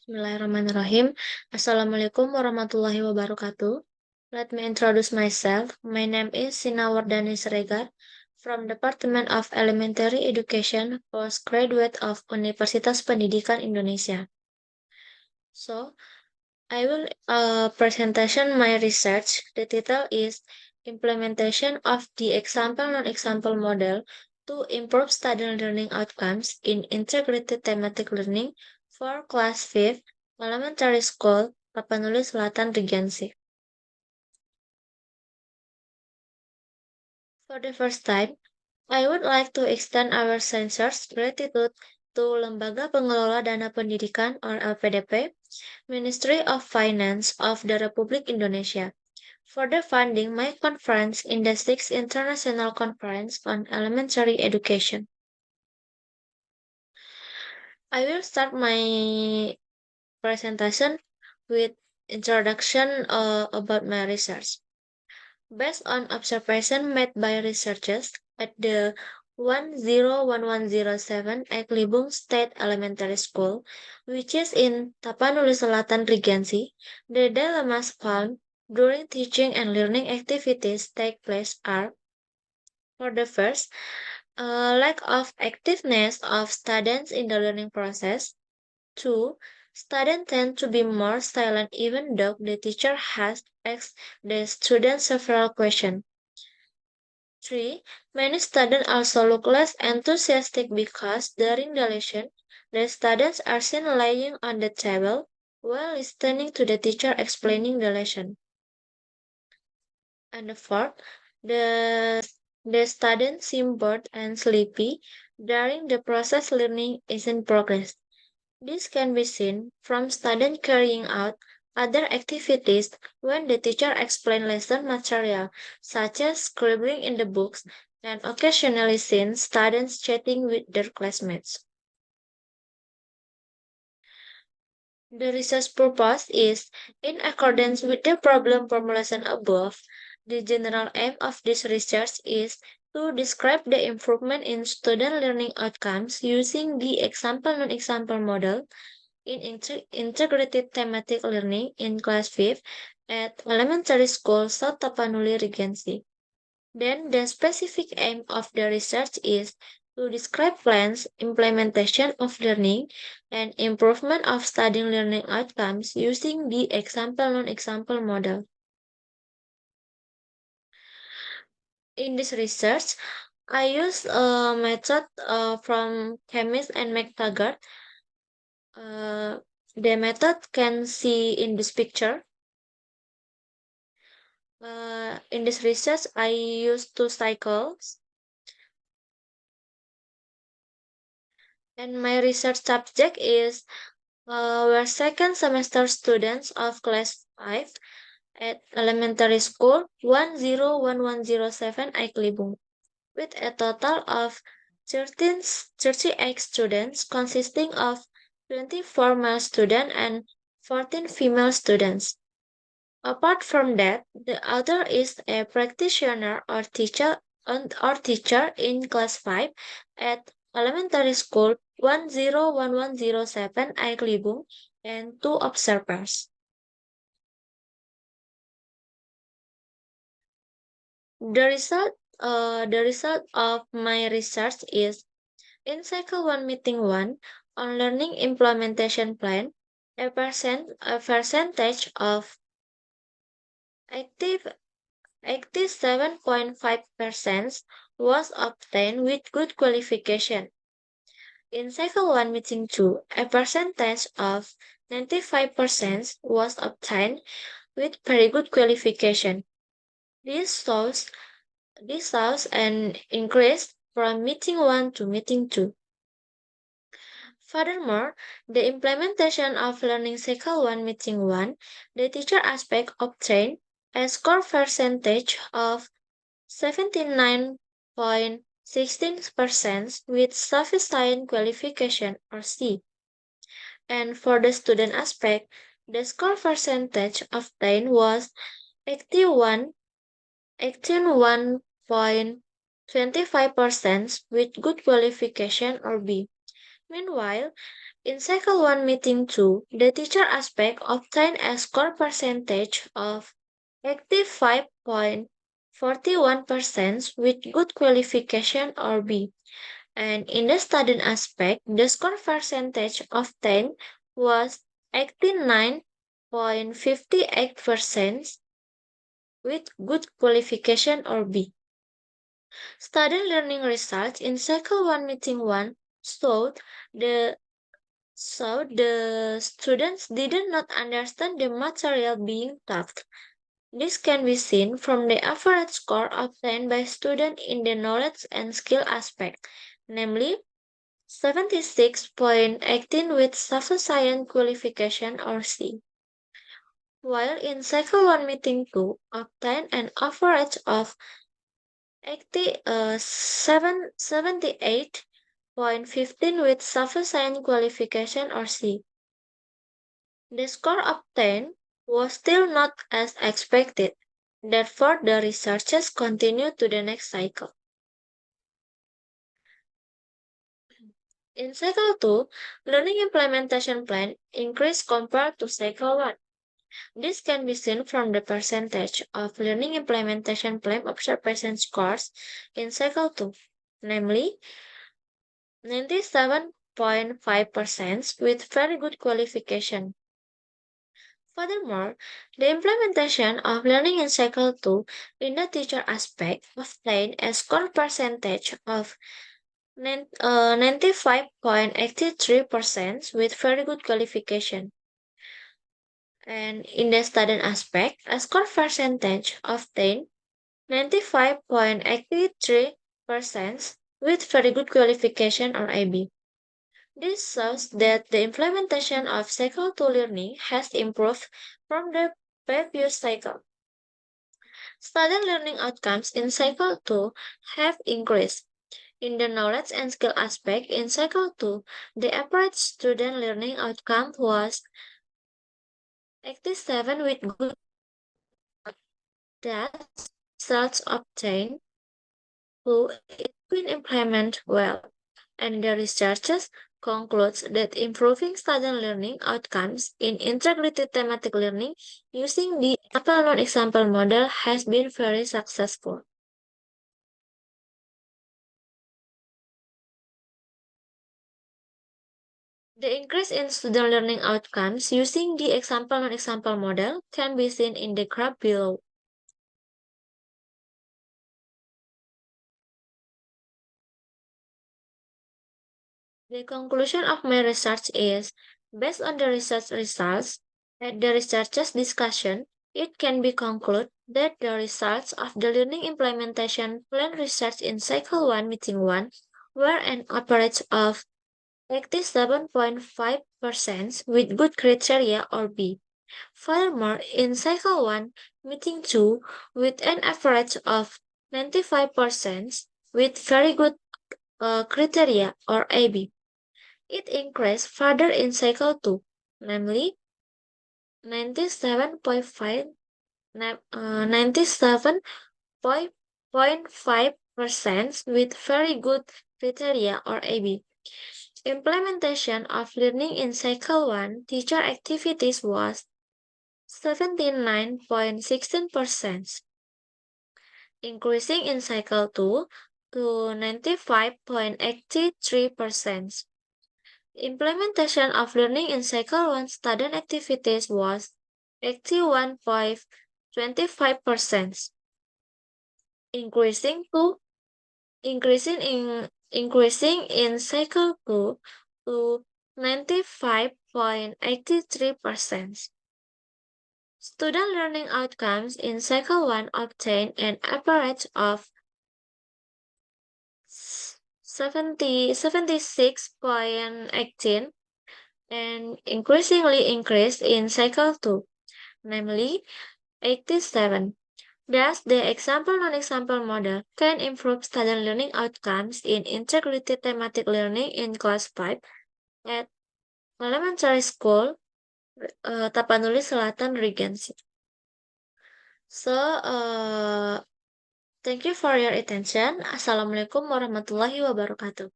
Bismillahirrahmanirrahim. Assalamualaikum warahmatullahi wabarakatuh. Let me introduce myself. My name is Sina Wardani Siregar from Department of Elementary Education, postgraduate of Universitas Pendidikan Indonesia. So, I will presentation my research. The title is Implementation of the Example Non-Example Model to Improve Student Learning Outcomes in Integrated Thematic Learning for Class 5 Elementary School, Tapanuli Selatan Regency. For the first time, I would like to extend our sincere gratitude to Lembaga Pengelola Dana Pendidikan or LPDP, Ministry of Finance of the Republik Indonesia, for the funding my conference in the 6th International Conference on Elementary Education. I will start my presentation with introduction about my research. Based on observation made by researchers at the 101107 Eklibung State Elementary School, which is in Tapanuli Selatan Regency, the dilemmas found during teaching and learning activities take place are, for the first, a lack of activeness of students in the learning process. 2. Students tend to be more silent even though the teacher has asked the students several questions. 3. Many students also look less enthusiastic because during the lesson, the students are seen lying on the table while listening to the teacher explaining the lesson. And the fourth, the, the students seem bored and sleepy during the process learning is in progress. This can be seen from students carrying out other activities when the teacher explains lesson material, such as scribbling in the books, and occasionally seen students chatting with their classmates. The research purpose is in accordance with the problem formulation above. The general aim of this research is to describe the improvement in student learning outcomes using the example non-example model in integrated thematic learning in class 5 at elementary school South Tapanuli Regency. Then the specific aim of the research is to describe plans, implementation of learning, and improvement of studying learning outcomes using the example non-example model. In this research, I used a method from Chemist and McTaggart. The method can see in this picture. In this research, I used 2 cycles, and my research subject is were second semester students of class 5 at elementary school 101107 Eklibung, with a total of 38 students consisting of 24 male students and 14 female students. Apart from that, the author is a practitioner or teacher in class 5 at elementary school 101107 Eklibung and 2 observers. The result of my research is in cycle 1 meeting 1 on learning implementation plan, a percentage of active 87.5% was obtained with good qualification. In cycle 1 meeting 2, a percentage of 95% was obtained with very good qualification. This shows an increase from meeting 1 to meeting 2. Furthermore, the implementation of learning cycle 1 meeting 1, the teacher aspect obtained a score percentage of 79.16% with sufficient qualification or C. And for the student aspect, the score percentage obtained was 81.25% with good qualification or B, Meanwhile, in Cycle 1 Meeting 2, the teacher aspect obtained a score percentage of 85.41% with good qualification or B. And in the student aspect, the score percentage obtained was 89.58% with good qualification or B. Student learning results in Cycle 1 Meeting 1 showed the the students did not understand the material being taught. This can be seen from the average score obtained by students in the knowledge and skill aspect, namely 76.18 with sufficient qualification or C, while in Cycle 1 Meeting 2 obtained an average of 78.15 with sufficient qualification or C. The score obtained was still not as expected. Therefore, the researchers continued to the next cycle. In cycle 2, learning implementation plan increased compared to cycle 1. This can be seen from the percentage of learning implementation plan observation scores in cycle 2, namely 97.5% with very good qualification. Furthermore, the implementation of learning in cycle 2 in the teacher aspect obtained a score percentage of 95.83% with very good qualification. And in the student aspect, a score percentage obtained 95.83% with very good qualification or IB. This shows that the implementation of cycle 2 learning has improved from the previous cycle. Student learning outcomes in cycle 2 have increased. In the knowledge and skill aspect in cycle 2, the average student learning outcome was 87 with good that results obtained who it been implemented well, and the researchers concludes that improving student learning outcomes in integrated thematic learning using the example non-example model has been very successful. The increase in student learning outcomes using the example non-example model can be seen in the graph below. The conclusion of my research is, based on the research results and the researchers' discussion, it can be concluded that the results of the learning implementation plan research in Cycle 1 Meeting 1 were an average of 87.5% with good criteria or B. Furthermore, in Cycle 1 Meeting 2 with an average of 95% with very good criteria or AB. It increased further in cycle 2, namely 97.5 97.5% with very good criteria or AB. Implementation of learning in cycle 1 teacher activities was 79.16%, increasing in cycle 2 to 95.83%. Implementation of learning in cycle 1 student activities was 81.25%, increasing to increasing in cycle 2 to 95.83%. Student learning outcomes in cycle 1 obtained an average of 76.18 and increasingly increased in cycle 2, namely 87. Thus, the example non-example model can improve student learning outcomes in integrated thematic learning in class 5 at elementary school, Tapanuli Selatan Regency. So, thank you for your attention. Assalamualaikum warahmatullahi wabarakatuh.